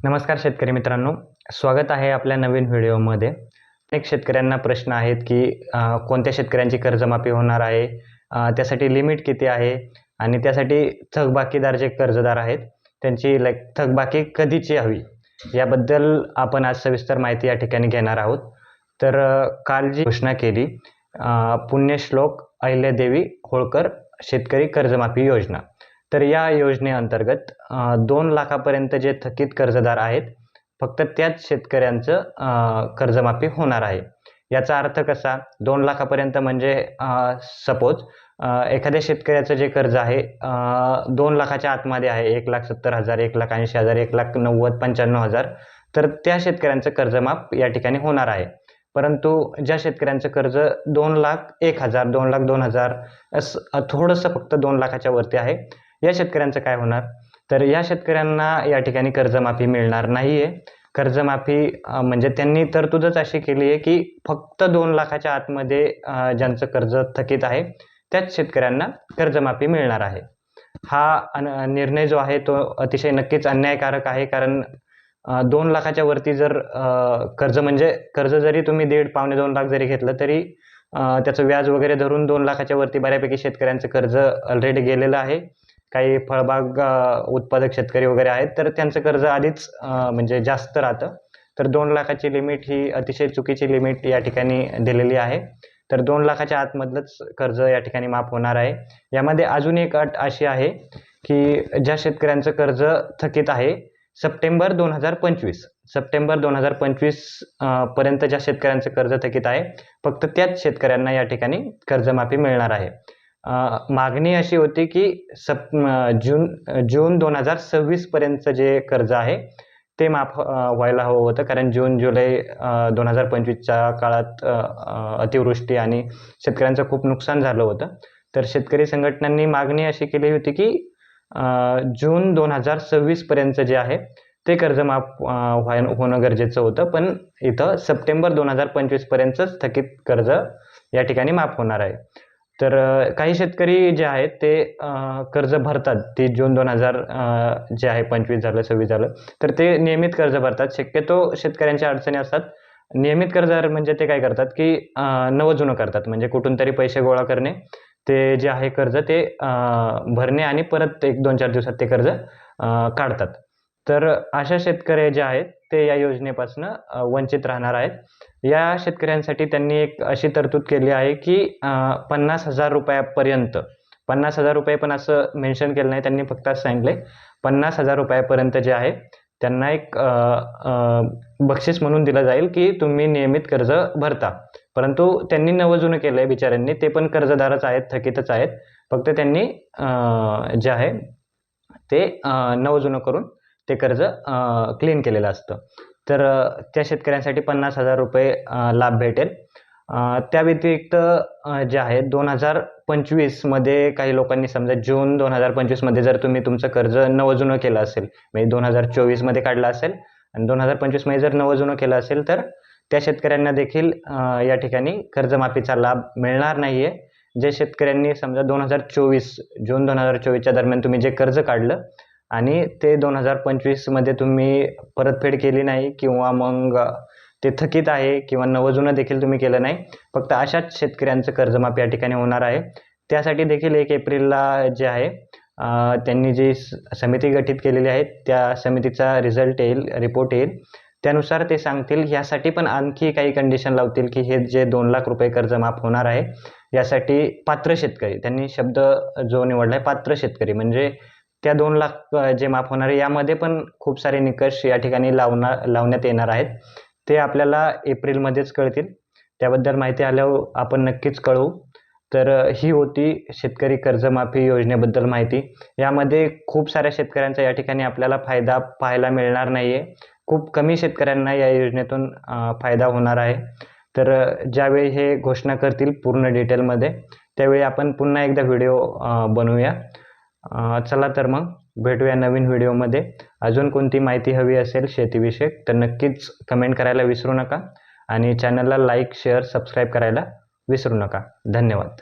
नमस्कार शेतकरी मित्रांनो, स्वागत आहे आपल्या नवीन व्हिडिओमध्ये. अनेक शेतकऱ्यांना प्रश्न आहेत की कोणत्या शेतकऱ्यांची कर्जमाफी होणार आहे, त्यासाठी लिमिट किती आहे आणि त्यासाठी थकबाकीदार जे कर्जदार आहेत त्यांची थकबाकी कधीची हवी याबद्दल आपण आज सविस्तर माहिती या ठिकाणी घेणार आहोत. तर काल जी घोषणा केली पुण्यश्लोक अहिल्यादेवी होळकर शेतकरी कर्जमाफी योजना, तर या योजनेअंतर्गत 2 लाखापर्यंत जे थकीत कर्जदार आहेत फक्त त्याच शेतकऱ्यांचं कर्जमाफी होणार आहे. याचा अर्थ कसा, 2 लाखापर्यंत म्हणजे सपोज एखाद्या शेतकऱ्याचं जे कर्ज आहे 2 लाखाच्या आतमध्ये आहे, 1,70,000, 1,80,000, 1,90,000, 95,000, तर त्या शेतकऱ्यांचं कर्जमाफ या ठिकाणी होणार आहे. परंतु ज्या शेतकऱ्यांचं कर्ज 2,01,000, 2,02,000 असं थोडंसं फक्त 2 लाखाच्या वरती आहे, या शेतकऱ्यांचं काय होणार, तर या शेतकऱ्यांना या ठिकाणी कर्जमाफी मिळणार नाही आहे. कर्जमाफी म्हणजे त्यांनी तरतूदच अशी केली आहे की फक्त 2 लाखाच्या आतमध्ये ज्यांचं कर्ज थकीत आहे त्याच शेतकऱ्यांना कर्जमाफी मिळणार आहे. हा निर्णय जो आहे तो अतिशय नक्कीच अन्यायकारक आहे. कारण 2 लाखाच्या वरती जर कर्ज जरी तुम्ही 1.5-2 लाख जरी घेतलं तरी त्याचं व्याज वगैरे धरून 2 लाखाच्या वरती बऱ्यापैकी शेतकऱ्यांचं कर्ज ऑलरेडी गेलेलं आहे. काही फळबाग उत्पादक शेतकरी वगैरे आहेत तर त्यांचं कर्ज आधीच म्हणजे जास्त राहतं. तर 2 लाखाची लिमिट ही अतिशय चुकीची लिमिट या ठिकाणी दिलेली आहे. तर 2 लाखाच्या आतमधलंच कर्ज या ठिकाणी माफ होणार आहे. यामध्ये अजून एक अट अशी आहे की ज्या शेतकऱ्यांचं कर्ज थकीत आहे सप्टेंबर 2025 पर्यंत ज्या शेतकऱ्यांचं कर्ज थकीत आहे फक्त त्याच शेतकऱ्यांना या ठिकाणी कर्जमाफी मिळणार आहे. मागणी अशी होती की जून 2026 पर्यंतचं जे कर्ज आहे ते माफ व्हायला हवं होतं. कारण जून-जुलै 2025च्या काळात अतिवृष्टी आणि शेतकऱ्यांचं खूप नुकसान झालं होतं. तर शेतकरी संघटनांनी मागणी अशी केली होती की जून 2026 पर्यंत जे आहे ते कर्ज माफ होणं गरजेचं होतं. पण इथं सप्टेंबर 2025 पर्यंतच थकीत कर्ज या ठिकाणी माफ होणार आहे. तर काही शेतकरी जे आहेत ते कर्ज भरतात. 30 जून 2000 जे आहे 25 झालं 26 झालं तर ते नियमित कर्ज भरतात. शक्यतो शेतकऱ्यांच्या अडचणी असतात. नियमित कर्जदार म्हणजे ते काय करतात की नवं जुनं करतात, म्हणजे कुठून तरी पैसे गोळा करणे, ते जे आहे कर्ज ते भरणे आणि परत 1-2-4 दिवसात ते कर्ज काढतात. तर अशा शेतकरी जे आहेत ते या योजनेपासून वंचित राहणार आहेत. या शेतकऱ्यांसाठी त्यांनी एक अशी तरतूद केली आहे की 50,000 रुपयापर्यंत, 50,000 रुपये पण असं मेन्शन केलं नाही, त्यांनी फक्त असं सांगितलं 50,000 रुपयापर्यंत जे आहे त्यांना एक बक्षीस म्हणून दिलं जाईल की तुम्ही नियमित कर्ज भरता. परंतु त्यांनी नवं जुनं केलं आहे बिचाऱ्यांनी, ते पण कर्जदारच आहेत, थकीतच आहेत, फक्त त्यांनी जे आहे ते नवं जुनं करून ते कर्ज क्लीन केलेलं असतं. तर त्या शेतकऱ्यांसाठी 50,000 रुपये लाभ भेटेल. त्या व्यतिरिक्त जे आहे 2025मध्ये काही लोकांनी समजा जून 2025मध्ये जर तुम्ही तुमचं कर्ज नवं जुनं केलं असेल, म्हणजे 2024मध्ये काढलं असेल आणि 2025मध्ये जर नवं जुनं केलं असेल तर त्या शेतकऱ्यांना देखील या ठिकाणी कर्जमाफीचा लाभ मिळणार नाही आहे. जे शेतकऱ्यांनी समजा जून 2024च्या दरम्यान तुम्ही जे कर्ज काढलं आणि ते 2025मध्ये तुम्ही परतफेड केली नाही किंवा मग ते थकीत आहे किंवा नवं जुनं देखील तुम्ही केलं नाही, फक्त अशाच शेतकऱ्यांचं कर्जमाफी या ठिकाणी होणार आहे. त्यासाठी देखील 1 एप्रिलला जे आहे त्यांनी जी समिती गठीत केलेली आहे त्या समितीचा रिपोर्ट येईल. त्यानुसार ते सांगतील. यासाठी पण आणखी काही कंडिशन लावतील की हे जे 2 लाख रुपये कर्ज माफ होणार आहे यासाठी पात्र शेतकरी, त्यांनी शब्द जो निवडला आहे पात्र शेतकरी, म्हणजे त्या 2 लाख जे माफ होणार आहे यामध्ये पण खूप सारे निकष या ठिकाणी लावण्यात येणार आहेत. ते आपल्याला एप्रिलमध्येच कळतील. त्याबद्दल माहिती आल्यावर आपण नक्कीच कळवू. तर ही होती शेतकरी कर्जमाफी योजनेबद्दल माहिती. यामध्ये खूप साऱ्या शेतकऱ्यांचा या ठिकाणी आपल्याला फायदा पाहायला मिळणार नाही आहे. खूप कमी शेतकऱ्यांना या योजनेतून फायदा होणार आहे. तर ज्यावेळी हे घोषणा करतील पूर्ण डिटेलमध्ये त्यावेळी आपण पुन्हा एकदा व्हिडिओ बनवूया. चला तर मग भेटूया नवीन व्हिडिओमध्ये. अजून कोणती माहिती हवी असेल शेतीविषयक तर नक्कीच कमेंट करायला विसरू नका आणि चॅनलला लाईक, शेअर, सबस्क्राईब करायला विसरू नका. धन्यवाद.